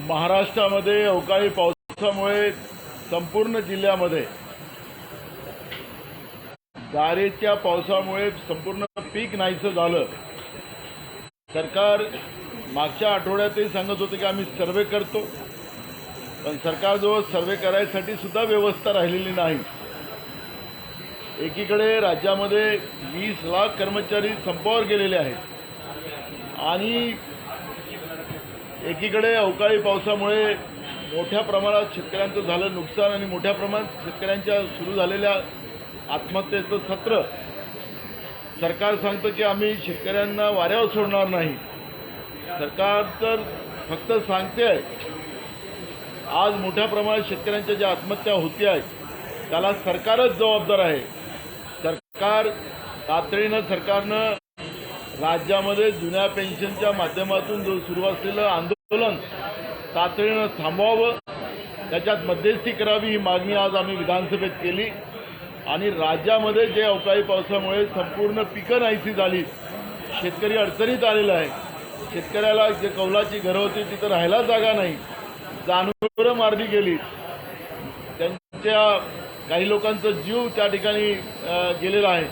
महाराष्ट्रामध्ये अवकाळी पावसामुळे संपूर्ण जिल्ह्यामध्ये गारेच्या पावसामुळे संपूर्ण पीक नाहीसं झालं। सरकार मागच्या आठवड्यातही सांगत होते की आम्ही सर्वे करतो, पण सरकारजवळ सर्वे करायसाठी सुद्धा व्यवस्था राहिलेली नाही। एकीकडे राज्यामध्ये 20 लाख कर्मचारी संपावर गेलेले आहेत आणि एकीकडे अवकाळी पावसामुळे मोठ्या प्रमाणात शेतकऱ्यांचं झालं नुकसान आणि मोठ्या प्रमाणात शेतकऱ्यांच्या सुरू झालेल्या आत्महत्येचं सत्र। सरकार सांगतं की आम्ही शेतकऱ्यांना वाऱ्यावर सोडणार नाही। सरकार तर फक्त सांगते आहे, आज मोठ्या प्रमाणात शेतकऱ्यांच्या ज्या आत्महत्या होती आहेत त्याला सरकारच जबाबदार आहे। सरकारनं राज्यामध्ये जुन्या पेन्शनच्या माध्यमातून जो सुरू असलेलं आंदोलन तातडीनं थांबवावं, त्याच्यात मध्यस्थी करावी ही मागणी आज आम्ही विधानसभेत केली। आणि राज्यामध्ये जे अवकाळी पावसामुळे संपूर्ण पिकं नाहीशी झाली, शेतकरी अडचणीत आलेला आहे। शेतकऱ्याला जे कौलाची घरं होती तिथं राहायला जागा नाही, जनावरं मारली गेली, त्यांच्या काही लोकांचा जीव त्या ठिकाणी गेलेला आहे।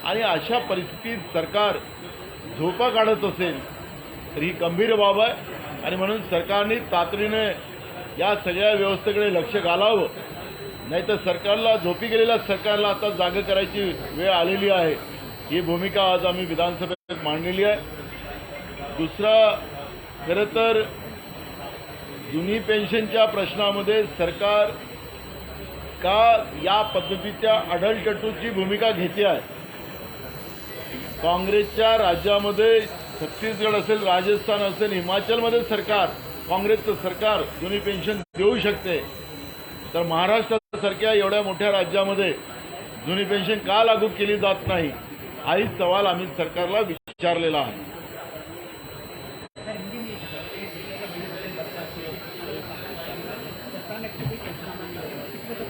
आणि अशा परिस्थितीत सरकार झोपा काढत असेल तर ही गंभीर बाब आहे आणि म्हणून सरकारने तातडीने या सगळ्या व्यवस्थेकडे लक्ष घालावं, नाहीतर सरकारला झोपी गेलेल्या सरकारला आता जागा करायची वेळ आलेली आहे। ही भूमिका आज आम्ही विधानसभेत मांडलेली आहे। दुसरा, खरं तर जुनी पेन्शनच्या प्रश्नामध्ये सरकार का या पद्धतीच्या अडलटटूची भूमिका घेते आहे। काँग्रेसच्या राज्यामध्ये छत्तीसगड असेल, राजस्थान असेल, हिमाचलमध्ये सरकार काँग्रेसचं सरकार जुनी पेन्शन देऊ शकते, तर महाराष्ट्रासारख्या एवढ्या मोठ्या राज्यामध्ये जुनी पेन्शन का लागू केली जात नाही, हाही सवाल आम्ही सरकारला विचारलेला आहे।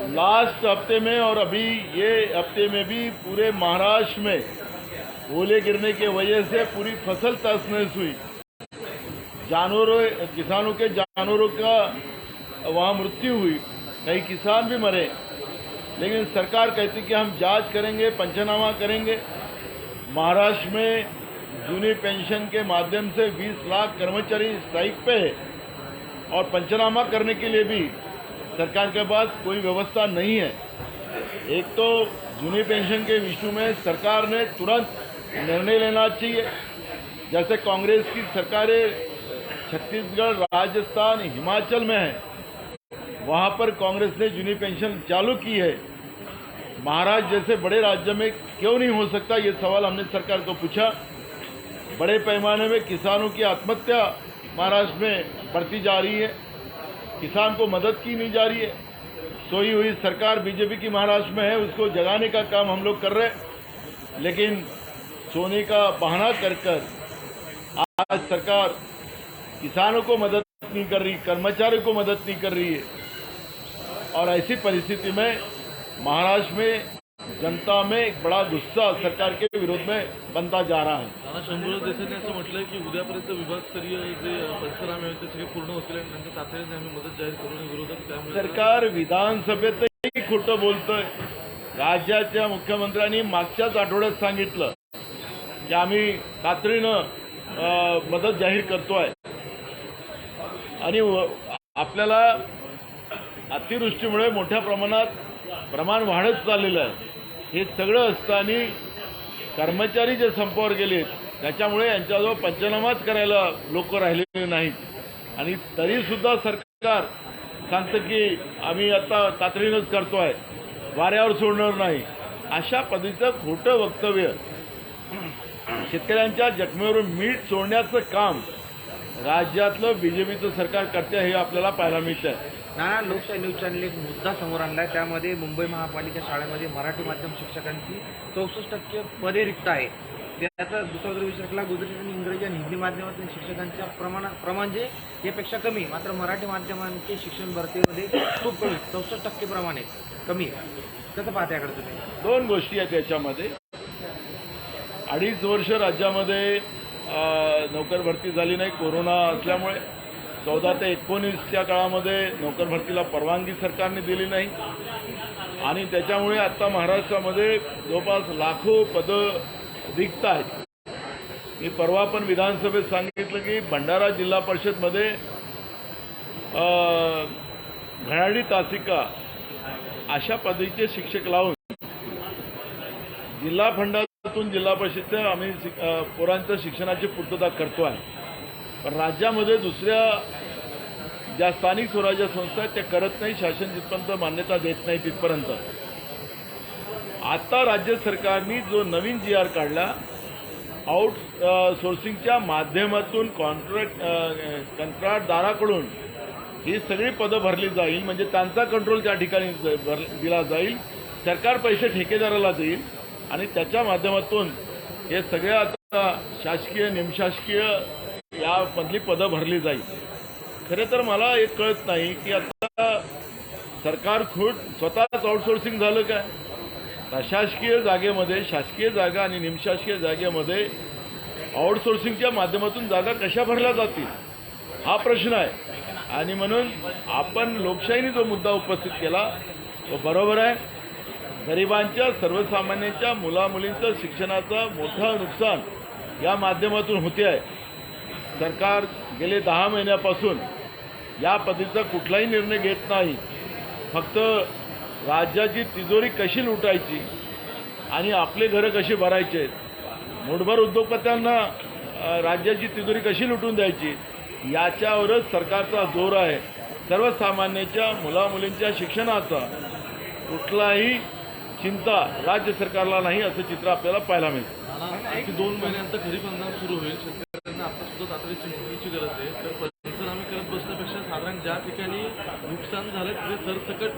लास्ट हफ्ते में और अभी ये हफ्ते में भी पूरे महाराष्ट्र में ओले गिरने की वजह से पूरी फसल तहस-नहस हुई। किसानों के जानवरों का वहाँ मृत्यु हुई, कई किसान भी मरे, लेकिन सरकार कहती कि हम जांच करेंगे, पंचनामा करेंगे। महाराष्ट्र में जूनी पेंशन के माध्यम से 20 लाख कर्मचारी स्ट्राइक पे है और पंचनामा करने के लिए भी सरकार के पास कोई व्यवस्था नहीं है। एक तो जूनी पेंशन के इशू में सरकार ने तुरंत निर्णय लेना चाहिए, जैसे कांग्रेस की सरकारें छत्तीसगढ़, राजस्थान, हिमाचल में है, वहाँ पर कांग्रेस ने जूनी पेंशन चालू की है। महाराष्ट्र जैसे बड़े राज्य में क्यों नहीं हो सकता, ये सवाल हमने सरकार को पूछा। बड़े पैमाने में किसानों की आत्महत्या महाराष्ट्र में बढ़ती जा रही है, किसान को मदद की नहीं जा रही है। सोई हुई सरकार बीजेपी की महाराष्ट्र में है, उसको जगाने का काम हम लोग कर रहे हैं, लेकिन सोने का बहाना कर आज सरकार किसानों को मदद नहीं कर रही, कर्मचारियों को मदद नहीं कर रही है। और ऐसी परिस्थिति में महाराष्ट्र में जनता में एक बड़ा गुस्सा सरकार के विरोध में बनता जा रहा है। शंभूराज देसाईंनी असं म्हटलंय की उद्यापर्यंत विभागस्तरीय जे पंचनामे आहेत ते सगळे पूर्ण होतील आणि नंतर तातडीने आम्ही मदत जाहीर करून विरोधात त्यामुळे सरकार विधानसभेतही खोटं बोलतोय। राज्याच्या मुख्यमंत्र्यांनी मागच्याच आठवड्यात सांगितलं की आम्ही तातडीनं मदत जाहीर करतोय आणि आपल्याला अतिवृष्टीमुळे मोठ्या प्रमाणात प्रमाण वाढत चाललेलं आहे। हे सगळं असताना कर्मचारी जे संपावर गेलेत त्याच्यामुळे यांच्याजवळ पंचनामाच करायला लोक राहिलेले नाहीत आणि तरीसुद्धा सरकार सांगतं की आम्ही आता तातडीनंच करतोय, वाऱ्यावर सोडणार नाही। अशा पद्धतीचं खोटं वक्तव्य, शेतकऱ्यांच्या जखमेवरून मीठ सोडण्याचं काम राज्यातलं बीजेपीचं सरकार करते हे आपल्याला पाहायला मिळतं आहे। नाना, लोकशाही न्यूज चॅनल एक मुद्दा समोर आणला आहे, त्यामध्ये मुंबई महापालिका शाळेमध्ये मराठी माध्यम शिक्षकांची 64% पदे रिक्त आहे। त्याचा दुसरा जर विचार केला, गुजराती आणि इंग्रजी आणि हिंदी माध्यमातून शिक्षकांच्या प्रमाण जे यापेक्षा कमी, मात्र मराठी माध्यमांचे शिक्षण भरतीमध्ये खूप कमी, 64% प्रमाण आहे, कमी आहे। कसं पाहता याकडे तुम्ही? दोन गोष्टी आहेत याच्यामध्ये. 2.5 वर्ष राज्यामध्ये नोकर भरती झाली नाही कोरोना असल्यामुळे. 14 ते 19च्या काळामध्ये नोकर भरतीला परवानगी सरकारने दिली नाही आणि त्याच्यामुळे आता महाराष्ट्रामध्ये जवळपास लाखो पदं रिक्त आहेत. मी परवा पण विधानसभेत सांगितलं की भंडारा जिल्हा परिषदमध्ये घणाडी तासिका अशा पदवीचे शिक्षक लावून जिल्हा फंडातून जिल्हा परिषदचं आम्ही पोरांचं शिक्षणाची पूर्तता करतो आहे. पण राज्यामध्ये दुसऱ्या ज्या स्थानिक स्वराज्य संस्था आहेत त्या करत नाही. शासन जिथपर्यंत मान्यता देत नाही तिथपर्यंत. आता राज्य सरकारने जो नवीन GR काढला सोर्सिंगच्या माध्यमातून कंत्राटदाराकडून ही सगळी पदं भरली जाईल. म्हणजे त्यांचा कंट्रोल त्या ठिकाणी दिला जाईल. सरकार पैसे ठेकेदाराला देईल आणि त्याच्या माध्यमातून हे सगळ्या आता शासकीय निमशासकीय यामधली पदं भरली जाईल. खरे तर मला एक कळत नाही की आता सरकार स्वतःच आउटसोर्सिंग झालं काय? प्रशासकीय जागेमध्ये शासकीय जागा आणि निमशासकीय जागेमध्ये आउटसोर्सिंगच्या माध्यमातून जागा कशा भरल्या जातील हा प्रश्न आहे. आणि म्हणून आपण लोकशाहीने जो मुद्दा उपस्थित केला तो बरोबर आहे. गरिबांच्या सर्वसामान्यांच्या मुलामुलींचं शिक्षणाचं मोठं नुकसान या माध्यमातून होते आहे. सरकार गेले 10 महिन्यापासून या पद्धतीचा कुठलाही निर्णय घेत नाही. फक्त राज्याची तिजोरी कशी लुटायची आणि आपले घरं कशी भरायचे, मुठभर उद्योगपत्यांना राज्याची तिजोरी कशी लुटून द्यायची याच्यावरच सरकारचा जोर आहे. सर्वसामान्यांच्या मुलामुलींच्या शिक्षणाचा कुठलाही चिंता राज्य सरकारला नाही असं चित्र आपल्याला पाहायला मिळतं. की 2 महिन्यानंतर खरीप हंगाम सुरू होईल. शेतकऱ्यांना आता सुद्धा तातडीची मदतीची गरज आहे. तर पंचनामे करत बसण्यापेक्षा साधारण ज्या ठिकाणी नुकसान झालं तिथे सरसकट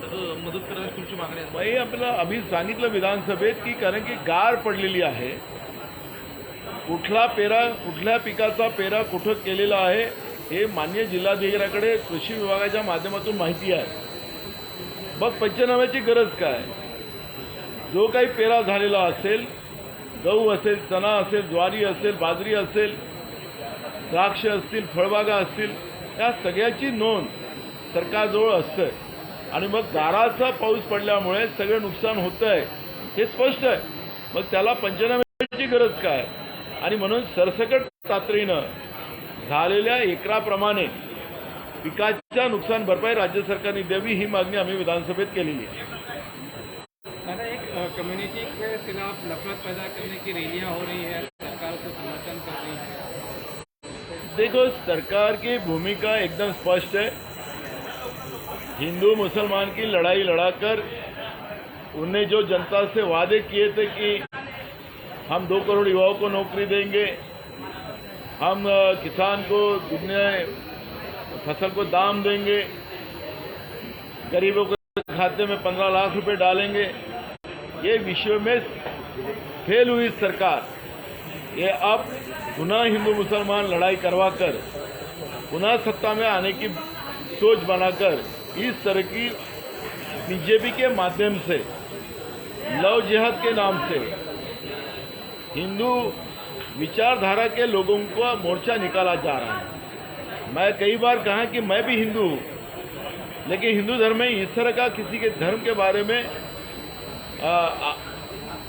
मदत करायची तुमची मागणी आहे. बाई आपल्याला आम्ही सांगितलं विधानसभेत की कारण की गार पडलेली आहे. कुठल्या पिकाचा पेरा कुठं केलेला आहे हे माननीय जिल्हाधिकाऱ्याकडे कृषी विभागाच्या माध्यमातून माहिती आहे. मग पंचनाम्याची गरज काय? जो काही पेरा झालेला असेल, गहू असेल, चणा असेल, ज्वारी असेल, बाजरी असेल, द्राक्ष असतील, फळबागा असतील, त्या सगळ्याची नोंद सरकारजवळ असते. आणि मग गाराचा पाऊस पडल्यामुळे सगळं नुकसान होतं आहे हे स्पष्ट आहे. मग त्याला पंचनाम्याची गरज काय? आणि म्हणून सरसकट तातडीनं झालेल्या एकराप्रमाणे पिकाच्या नुकसान भरपाई राज्य सरकारने द्यावी ही मागणी आम्ही विधानसभेत केलेली आहे. एक कम्युनिटी के खिलाफ नफरत पैदा करने की रैलियां हो रही है, सरकार को समर्थन कर रही है. देखो, सरकार की भूमिका एकदम स्पष्ट है. हिंदू मुसलमान की लड़ाई लड़ाकर उन्हें जो जनता से वादे किए थे कि हम 2 करोड़ युवाओं को नौकरी देंगे, हम किसान को दुगने फसल को दाम देंगे, गरीबों के खाते में 15 लाख रुपए डालेंगे, ये विषय में फेल हुई सरकार ये अब पुनः हिंदू मुसलमान लड़ाई करवाकर पुनः सत्ता में आने की सोच बनाकर इस तरह की बीजेपी के माध्यम से लव जिहाद के नाम से हिंदू विचारधारा के लोगों को मोर्चा निकाला जा रहा है. मैं कई बार कहा कि मैं भी हिंदू हूँ, लेकिन हिंदू धर्म में इस तरह का किसी के धर्म के बारे में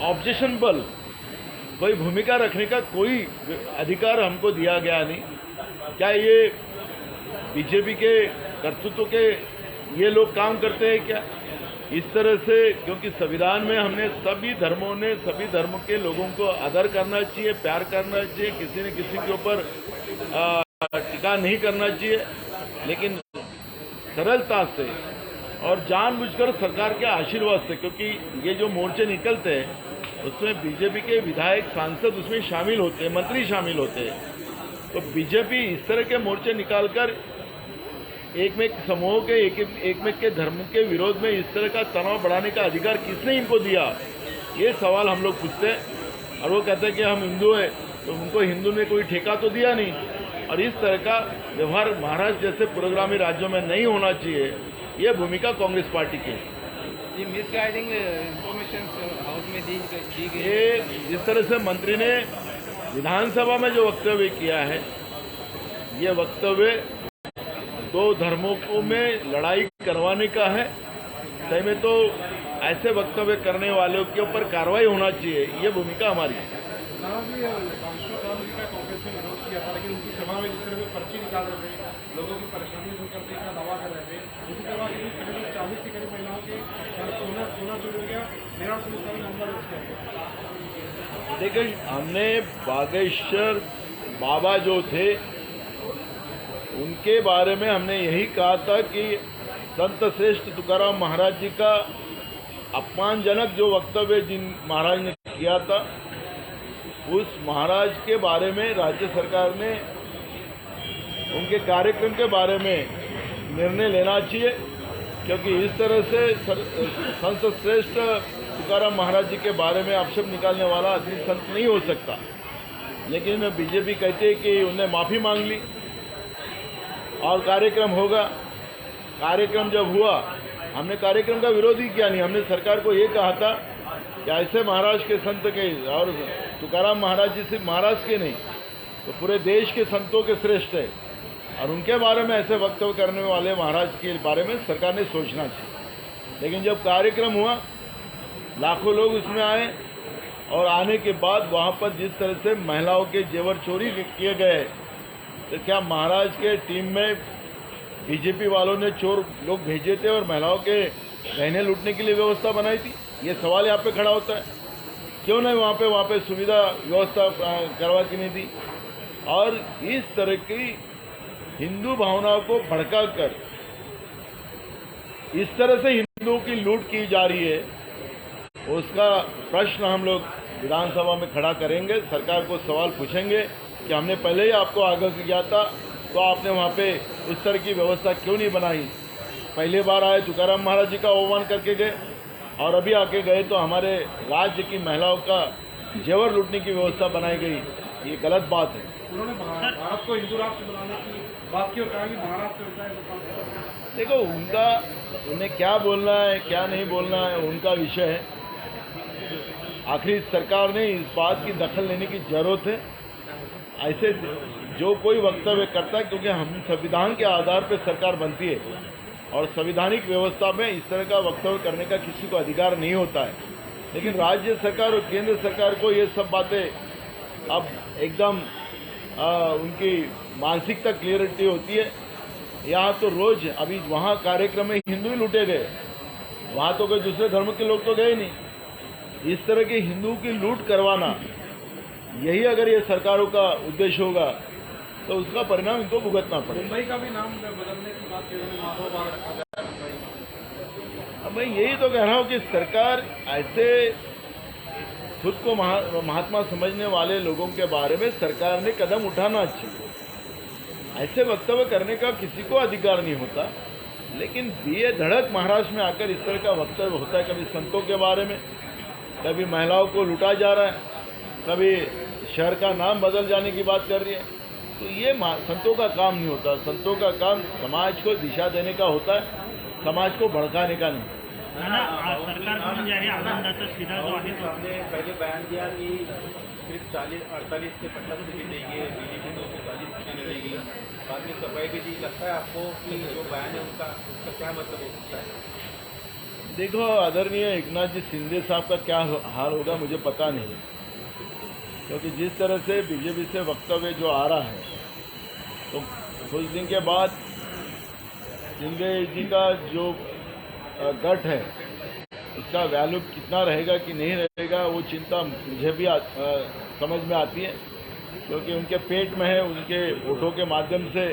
ऑब्जेक्शनबल कोई भूमिका रखने का कोई अधिकार हमको दिया गया नहीं. क्या ये बीजेपी के कर्तृत्व के ये लोग काम करते हैं क्या इस तरह से? क्योंकि संविधान में हमने सभी धर्मों ने सभी धर्म के लोगों को आदर करना चाहिए, प्यार करना चाहिए, किसी न किसी के ऊपर टीका नहीं करना चाहिए. लेकिन सरलता से और जानबूझकर सरकार के आशीर्वाद से, क्योंकि ये जो मोर्चे निकलते हैं उसमें बीजेपी के विधायक सांसद उसमें शामिल होते हैं, मंत्री शामिल होते हैं. तो बीजेपी इस तरह के मोर्चे निकालकर एक में समूह के एक में के धर्म के विरोध में इस तरह का तनाव बढ़ाने का अधिकार किसने इनको दिया, ये सवाल हम लोग पूछते हैं. और वो कहते हैं कि हम हिंदू हैं, तो उनको हिंदू ने कोई ठेका तो दिया नहीं. और इस तरह का व्यवहार महाराष्ट्र जैसे पुरोगामी राज्यों में नहीं होना चाहिए. ये भूमिका कांग्रेस पार्टी की है. मिसगाइडिंग इंस्ट्रक्शन हाउस में दी गई ये जिस तरह से मंत्री ने विधानसभा में जो वक्तव्य किया है, ये वक्तव्य दो धर्मों को में लड़ाई करवाने का है। सही में तो ऐसे वक्तव्य करने वालों के ऊपर कार्रवाई होना चाहिए, ये भूमिका हमारी है। कांग्रेस ने विरोध किया था, लेकिन उनकी सभा में जिस तरह से पर्ची निकाल रहे थे, लोगों की परेशानी दूर करने का दावा कर रहे थे, उसी तरह करीब 40 के करीब महिलाओं के सोना चोरी हो गया, 13 पुलिस वाले मामला दर्ज किया। देखिए, हमने बागेश्वर बाबा जो थे उनके बारे में हमने यही कहा था कि संत श्रेष्ठ तुकाराम महाराज जी का अपमानजनक जो वक्तव्य जिन महाराज ने किया था, उस महाराज के बारे में राज्य सरकार ने उनके कार्यक्रम के बारे में निर्णय लेना चाहिए, क्योंकि इस तरह से संत श्रेष्ठ तुकाराम महाराज जी के बारे में आक्षेप निकालने वाला आदमी संत नहीं हो सकता। लेकिन बीजेपी कहती है कि उन्हें माफ़ी मांग ली और कार्यक्रम होगा। कार्यक्रम जब हुआ, हमने कार्यक्रम का विरोध ही किया नहीं, हमने सरकार को ये कहा था कि ऐसे महाराज के संत के, और तुकाराम महाराज जी सिर्फ महाराज के नहीं तो पूरे देश के संतों के श्रेष्ठ है, और उनके बारे में ऐसे वक्तव्य करने वाले महाराज के बारे में सरकार ने सोचना चाहिए। लेकिन जब कार्यक्रम हुआ, लाखों लोग उसमें आए, और आने के बाद वहाँ पर जिस तरह से महिलाओं के जेवर चोरी किए गए, तो क्या महाराज के टीम में बीजेपी वालों ने चोर लोग भेजे थे और महिलाओं के गहने लूटने के लिए व्यवस्था बनाई थी? ये सवाल यहाँ पे खड़ा होता है। क्यों नहीं वहाँ पे सुविधा व्यवस्था करवा के नहीं दी? और इस तरह की हिंदू भावनाओं को भड़काकर इस तरह से हिंदुओं की लूट की जा रही है, उसका प्रश्न हम लोग विधानसभा में खड़ा करेंगे। सरकार को सवाल पूछेंगे कि हमने पहले ही आपको आगाह किया था, तो आपने वहाँ पे उस तरह की व्यवस्था क्यों नहीं बनाई? पहले बार आए तुकाराम महाराज जी का आह्वान करके गए, और अभी आके गए तो हमारे राज्य की महिलाओं का जेवर लूटने की व्यवस्था बनाई गई। ये गलत बात है। उन्होंने भारत को हिंदू राष्ट्र बनाने की बात की और कहा कि महाराष्ट्र होता है। देखो, उन्हें क्या बोलना है क्या नहीं बोलना है उनका विषय है। आखिर सरकार ने इस बात की दखल लेने की जरूरत है। ऐसे जो कोई वक्तव्य करता है, क्योंकि हम संविधान के आधार पर सरकार बनती है, और संवैधानिक व्यवस्था में इस तरह का वक्तव्य करने का किसी को अधिकार नहीं होता है। लेकिन राज्य सरकार और केंद्र सरकार को ये सब बातें अब एकदम उनकी मानसिकता क्लियरिटी होती है। यहाँ तो रोज अभी वहाँ कार्यक्रम में हिंदू ही लूटे गए, वहाँ तो कोई दूसरे धर्म के लोग तो गए नहीं। इस तरह के हिंदू की लूट करवाना, यही अगर ये सरकारों का उद्देश्य होगा तो उसका परिणाम इनको भुगतना पड़ेगा। मुंबई का भी नाम बदलने की बात माधव बाग रखा गया। अब मैं यही तो कह रहा हूँ कि सरकार ऐसे खुद को महात्मा समझने वाले लोगों के बारे में सरकार ने कदम उठाना चाहिए। ऐसे वक्तव्य करने का किसी को अधिकार नहीं होता, लेकिन बेधड़क महाराष्ट्र में आकर इस तरह का वक्तव्य होता है। कभी संतों के बारे में, कभी महिलाओं को लूटा जा रहा है, कभी शहर का नाम बदल जाने की बात कर रही है। तो ये संतों का काम नहीं होता। संतों का काम समाज को दिशा देने का होता है, समाज को भड़काने का नहीं। सरकारकडून जे आहे आनंदाचा शिधा जो आहे तो आपने पहले बयान दिया कि सिर्फ 48 से 50 सीटें देगी, बीजेपी 240 सीटें देगी, बाद में सफाई भी दी। लगता है आपको कि जो बयान है उसका क्या मतलब हो सकता है? देखो, आदरणीय एकनाथ जी शिंदे साहब का क्या हाल होगा मुझे पता नहीं, क्योंकि जिस तरह से बीजेपी से वक्तव्य जो आ रहा है, तो कुछ दिन के बाद शिंदे जी का जो गठ है उसका वैल्यू कितना रहेगा कि नहीं रहेगा, वो चिंता मुझे भी समझ में आती है, क्योंकि उनके पेट में है। उनके वोटों के माध्यम से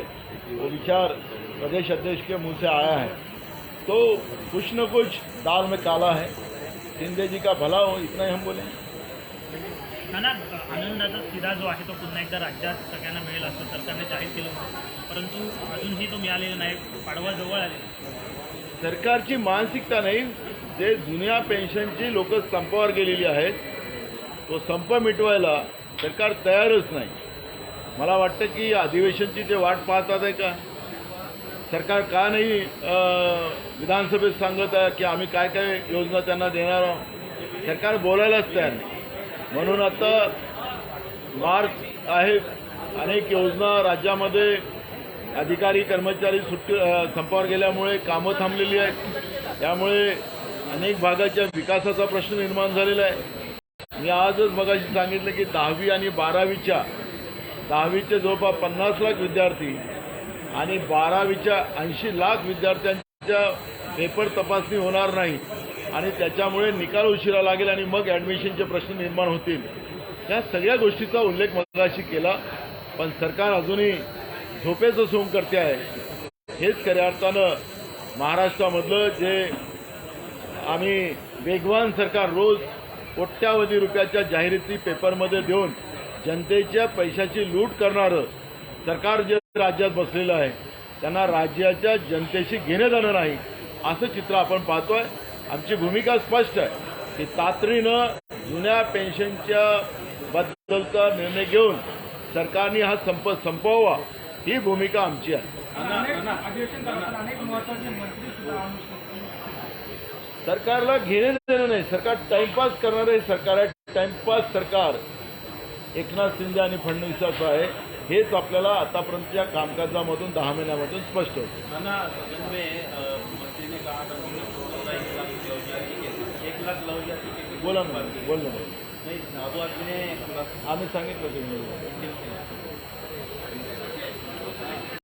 वो विचार प्रदेश अध्यक्ष के मुंह से आया है, तो कुछ न कुछ दाल में काला है। शिंदे जी का भला हो, इतना ही हम बोलें। नाना, आनंदाचा शिधा जो आहे तो पुन्हा एकदा राज्यात सगळ्यांना मिळेल असं सरकारने जाहीर केलं होतं, परंतु अजूनही तो मिळालेला नाही। पाडवा जवळ आले। सरकारची मानसिकता नाही, जे जुन्या पेन्शनची लोक संपावर गेलेली आहेत, तो संप मिटवायला सरकार तयारच नाही। मला वाटतं की अधिवेशनची ते वाट पाहतात आहे का? सरकार का नाही विधानसभेत सांगत आहे की आम्ही काय काय योजना त्यांना देणार आहोत? सरकार बोलायलाच तयार नाही. म्हणून आता मार्च आहे, अनेक योजना राज्यामध्ये अधिकारी कर्मचारी संपावर गेल्यामुळे कामं थांबलेली आहेत. त्यामुळे अनेक भागाच्या विकासाचा प्रश्न निर्माण झालेला आहे. मी आजच मगाशी सांगितलं की 10वी आणि 12वीचे जवळपास 50 लाख विद्यार्थी आणि 12वीच्या 80 लाख विद्यार्थ्यांच्या पेपर तपासणी होणार नाही आणि त्याच्यामुळे निकाल उशिरा लागेल आणि मग ॲडमिशनचे प्रश्न निर्माण होतील. त्या सगळ्या गोष्टीचा उल्लेख मगाशी केला. पण सरकार अजूनही झोपेचं सोंग करते आहे. हेच खऱ्या अर्थानं महाराष्ट्रामधलं जे आम्ही वेगवान सरकार, रोज कोट्यावधी रुपयाच्या जाहिराती पेपरमध्ये देऊन जनतेच्या पैशाची लूट करणारं सरकार जे राज्यात बसलेलं आहे, त्यांना राज्याच्या जनतेशी घेणं देणं नाही असं चित्र आपण पाहतोय. आमची भूमिका स्पष्ट आहे की तातडीनं जुन्या पेन्शनच्या बद्दलचा निर्णय घेऊन सरकारने हा संप संपवावा, ही भूमिका आमची आहे. अधिवेशन करताना अनेक महत्वाचे मंत्री सुद्धा सरकारला घेणे देणं नाही. सरकार टाइमपास करणार आहे. सरकार आहे टाइमपास सरकार. एकनाथ शिंदे आणि फडणवीसाचं आहे. हेच आपल्याला आतापर्यंतच्या कामकाजामधून 10 महिन्यामधून स्पष्ट होतं. नाना, सदन में मंत्री ने कहा था कि 1 लाख लौजिया की 1 लाख लौजिया की बोला ना, बोल ना. नहीं, आबू आदमी ने आम्ही सांगितलं तुम्ही